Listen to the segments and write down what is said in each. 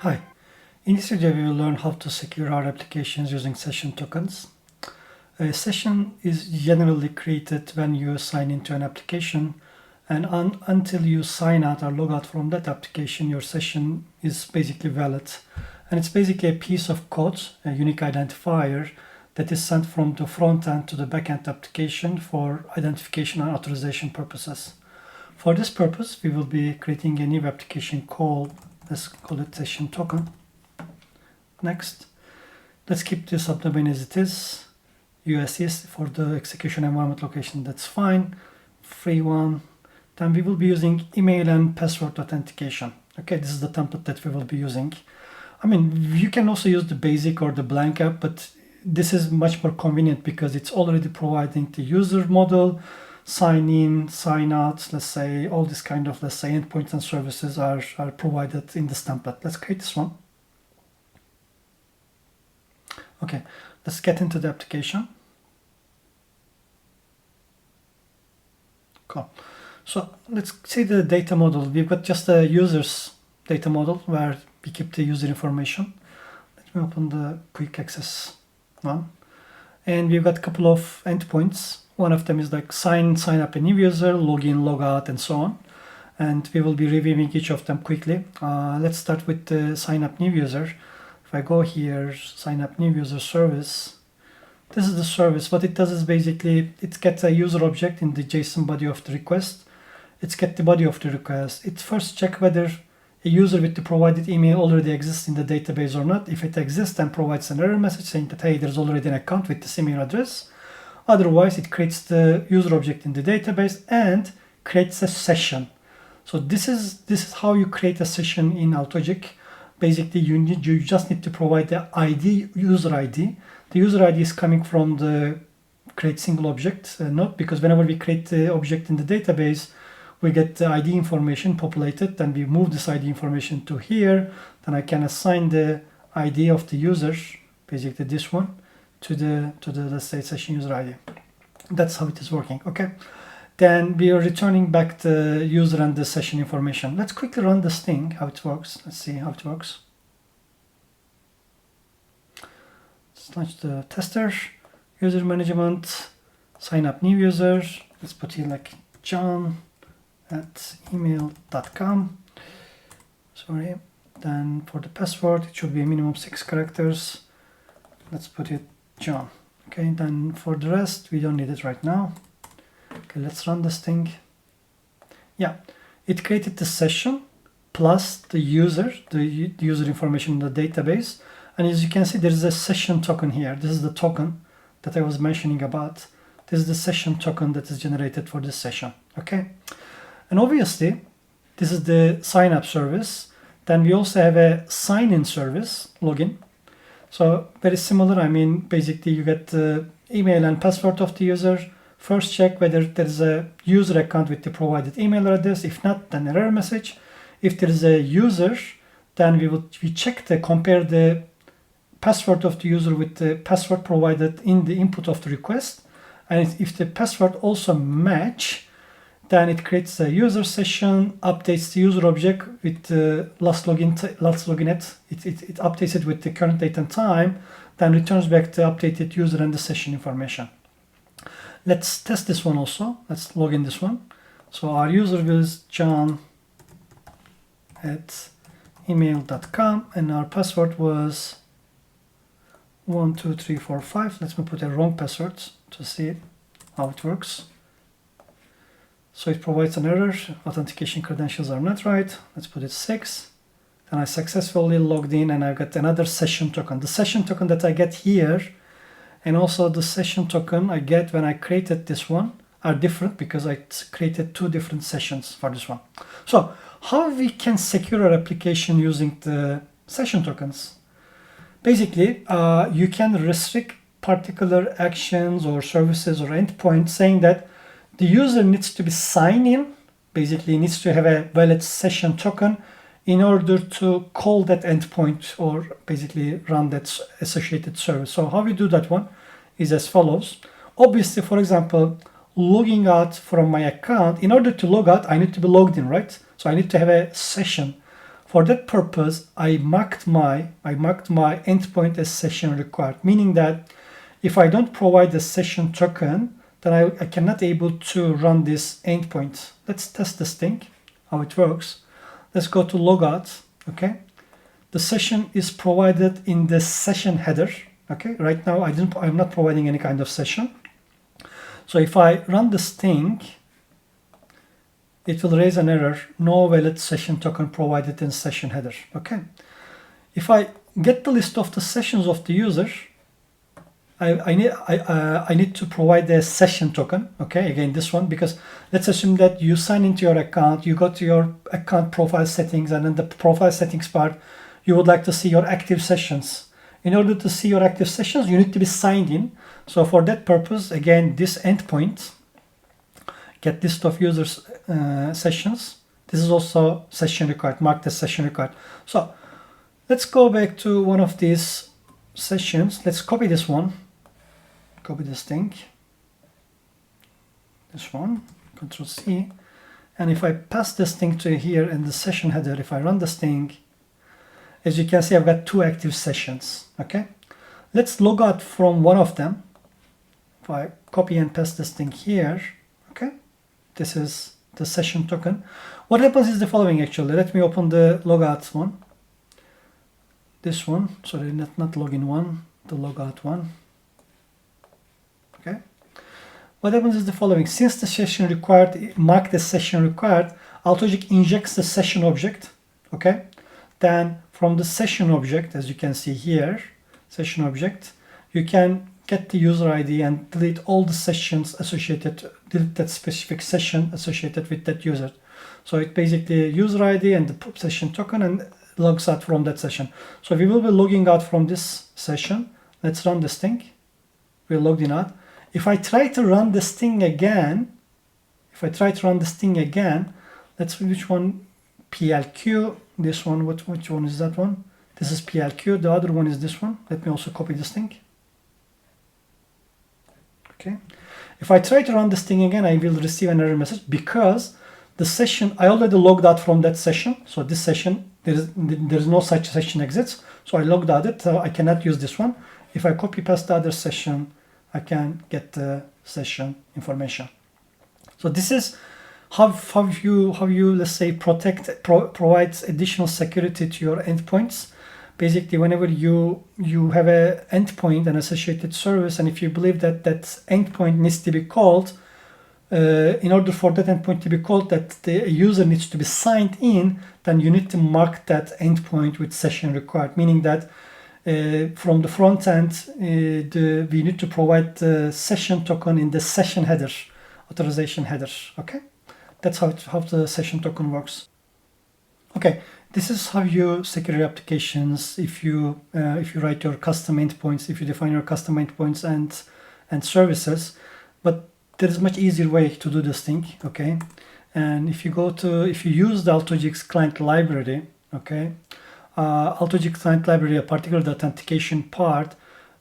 Hi, in this video we will learn how to secure our applications using session tokens. A session is generally created when you sign into an application, and until you sign out or log out from that application, your session is basically valid. And it's basically a piece of code, a unique identifier that is sent from the front end to the back end application for identification and authorization purposes. For this purpose, we will be creating a new application called, let's call it session token. Next, let's keep the subdomain as it is. USES for the execution environment location, that's fine. Free one. Then we will be using email and password authentication. Okay, this is the template that we will be using. I mean, you can also use the basic or the blank app, but this is much more convenient because it's already providing the user model, sign in, sign out, let's say, all this kind of, let's say, endpoints and services are provided in this template. Let's create this one. Okay, let's get into the application. Cool. So let's see the data model. We've got just a user's data model where we keep the user information. Let me open the quick access one. And we've got a couple of endpoints. One of them is like sign up a new user, login, log out, and so on. And we will be reviewing each of them quickly. Let's start with the sign up new user. If I go here, sign up new user service, this is the service. What it does is basically it gets a user object in the JSON body of the request. It's get the body of the request. It first check whether a user with the provided email already exists in the database or not. If it exists, then provides an error message saying that, hey, there's already an account with this email address. Otherwise, it creates the user object in the database and creates a session. So this is how you create a session in AutoGIC. Basically, you just need to provide the ID, user ID. The user ID is coming from the create single object node, because whenever we create the object in the database, we get the ID information populated, then we move this ID information to here. Then I can assign the ID of the user, basically this one, to the let's say session user ID. That's how it is working. Okay. Then we are returning back the user and the session information. Let's quickly run this thing, how it works. Let's see how it works. Let's launch the tester, user management, sign up new user. Let's put here like john@email.com. Sorry. Then for the password, it should be a minimum 6 characters. Let's put it John. Okay, then for the rest, we don't need it right now. Okay, let's run this thing. Yeah, it created the session plus the user information in the database. And as you can see, there is a session token here. This is the token that I was mentioning about. This is the session token that is generated for this session. Okay, and obviously, this is the sign up service. Then we also have a sign in service, login. So very similar. I mean, basically, you get the email and password of the user. First check whether there is a user account with the provided email address. If not, then error message. If there is a user, then we compare the password of the user with the password provided in the input of the request. And if the password also match, then it creates a user session, updates the user object with the last login at. It updates it with the current date and time, then returns back the updated user and the session information. Let's test this one also. Let's log in this one. So our user is john@email.com and our password was 12345. Let me put a wrong password to see how it works. So it provides an error. Authentication credentials are not right. Let's put it 6. And I successfully logged in and I've got another session token. The session token that I get here and also the session token I get when I created this one are different because I created 2 different sessions for this one. So how we can secure our application using the session tokens? Basically, you can restrict particular actions or services or endpoints saying that the user needs to be signed in, basically needs to have a valid session token in order to call that endpoint or basically run that associated service. So how we do that one is as follows. Obviously, for example, logging out from my account, in order to log out, I need to be logged in, right? So I need to have a session. For that purpose, I marked my endpoint as session required, meaning that if I don't provide the session token, then I cannot able to run this endpoint. Let's test this thing, how it works. Let's go to logout, okay? The session is provided in the session header, okay? Right now, I'm not providing any kind of session. So if I run this thing, it will raise an error, no valid session token provided in session header, okay? If I get the list of the sessions of the user, I need to provide the session token, okay? Again, this one, because let's assume that you sign into your account, you go to your account profile settings, and in the profile settings part, you would like to see your active sessions. In order to see your active sessions, you need to be signed in. So for that purpose, again, this endpoint, get list of users sessions. This is also session required, marked as session required. So let's go back to one of these sessions. Let's copy this one. Copy this thing. This one, Control C. And if I pass this thing to here in the session header, if I run this thing, as you can see, I've got 2 active sessions, okay? Let's log out from one of them. If I copy and paste this thing here, okay? This is the session token. What happens is the following, actually. Let me open the logout one. This one, sorry, not login one, the logout one. Okay. What happens is the following. Since the session required, marked as session required, AutoJig injects the session object, okay? Then from the session object, as you can see here, session object, you can get the user ID and delete all the sessions associated, delete that specific session associated with that user. So it basically user ID and the session token and logs out from that session. So we will be logging out from this session. Let's run this thing. We're logged in out. If I try to run this thing again, let's see which one, PLQ, this one, which one is that one? This is PLQ, the other one is this one. Let me also copy this thing. Okay. If I try to run this thing again, I will receive an error message because the session, I already logged out from that session. So this session, there's no such session exists. So I logged out it, so I cannot use this one. If I copy paste the other session, I can get the session information. So this is how you let's say provides additional security to your endpoints. Basically, whenever you have a endpoint and associated service, and if you believe that that endpoint needs to be called, in order for that endpoint to be called, that the user needs to be signed in, then you need to mark that endpoint with session required, meaning that from the front end, we need to provide the session token in the session header, authorization header. Okay, that's how the session token works. Okay, this is how you secure your applications. If you write your custom endpoints, if you define your custom endpoints and services, but there is a much easier way to do this thing. Okay, and if you use the AutoJig's client library, okay. AutoJig client library, particularly the authentication part,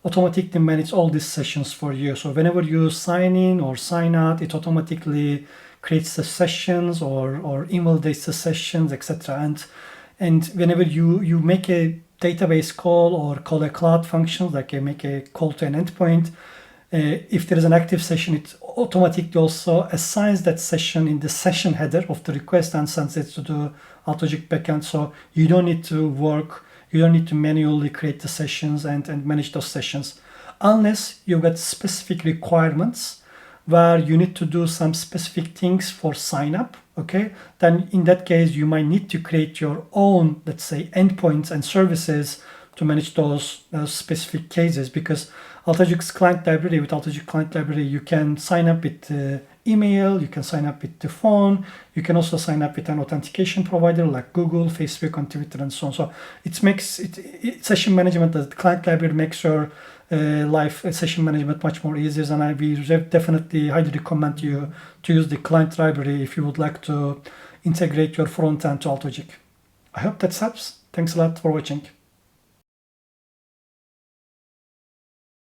automatically manage all these sessions for you. So whenever you sign in or sign out, it automatically creates the sessions or invalidates the sessions, etc. And whenever you make a database call or call a cloud function, like make a call to an endpoint, if there is an active session, it automatically also assigns that session in the session header of the request and sends it to the AutoJig backend. So you don't need to manually create the sessions and manage those sessions, unless you've got specific requirements where you need to do some specific things for sign up. Okay, then in that case, you might need to create your own, let's say, endpoints and services to manage those specific cases, because AutoJig's client library, with AutoJig client library, you can sign up with email, you can sign up with the phone, you can also sign up with an authentication provider like Google, Facebook, and Twitter, and so on. So it makes session management, the client library makes your life session management much more easier, and we definitely highly recommend you to use the client library if you would like to integrate your front end to AutoJig. I hope that helps. Thanks a lot for watching.